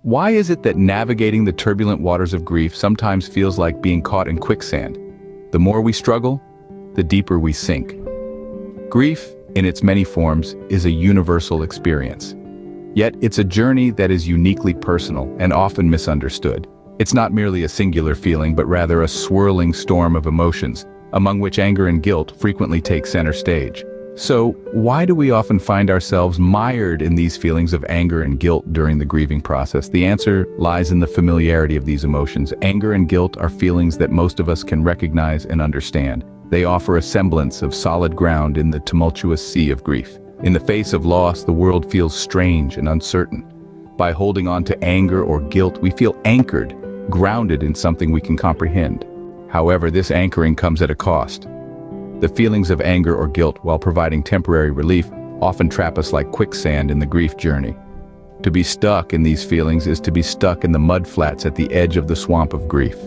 Why is it that navigating the turbulent waters of grief sometimes feels like being caught in quicksand? The more we struggle, the deeper we sink. Grief, in its many forms, is a universal experience. Yet it's a journey that is uniquely personal and often misunderstood. It's not merely a singular feeling, but rather a swirling storm of emotions, among which anger and guilt frequently take center stage. So, why do we often find ourselves mired in these feelings of anger and guilt during the grieving process? The answer lies in the familiarity of these emotions. Anger and guilt are feelings that most of us can recognize and understand. They offer a semblance of solid ground in the tumultuous sea of grief. In the face of loss, the world feels strange and uncertain. By holding on to anger or guilt, we feel anchored, grounded in something we can comprehend. However, this anchoring comes at a cost. The feelings of anger or guilt, while providing temporary relief, often trap us like quicksand in the grief journey. To be stuck in these feelings is to be stuck in the mud flats at the edge of the swamp of grief.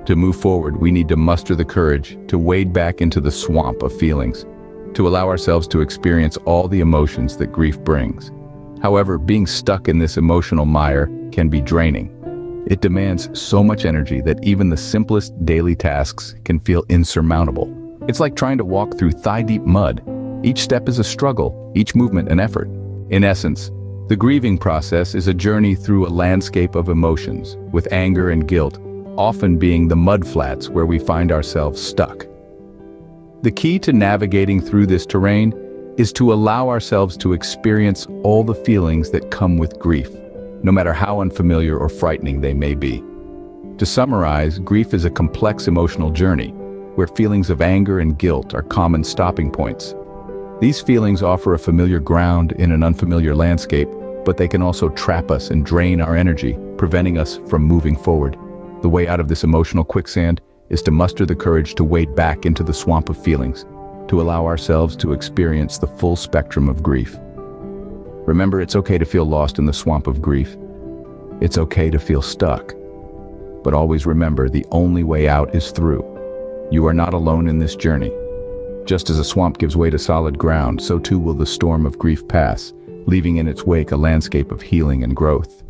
To move forward, we need to muster the courage to wade back into the swamp of feelings, to allow ourselves to experience all the emotions that grief brings. However, being stuck in this emotional mire can be draining. It demands so much energy that even the simplest daily tasks can feel insurmountable. It's like trying to walk through thigh-deep mud. Each step is a struggle, each movement an effort. In essence, the grieving process is a journey through a landscape of emotions, with anger and guilt often being the mudflats where we find ourselves stuck. The key to navigating through this terrain is to allow ourselves to experience all the feelings that come with grief, no matter how unfamiliar or frightening they may be. To summarize, grief is a complex emotional journey, where feelings of anger and guilt are common stopping points. These feelings offer a familiar ground in an unfamiliar landscape, but they can also trap us and drain our energy, preventing us from moving forward. The way out of this emotional quicksand is to muster the courage to wade back into the swamp of feelings, to allow ourselves to experience the full spectrum of grief. Remember, it's okay to feel lost in the swamp of grief. It's okay to feel stuck. But always remember, the only way out is through. You are not alone in this journey. Just as a swamp gives way to solid ground, so too will the storm of grief pass, leaving in its wake a landscape of healing and growth.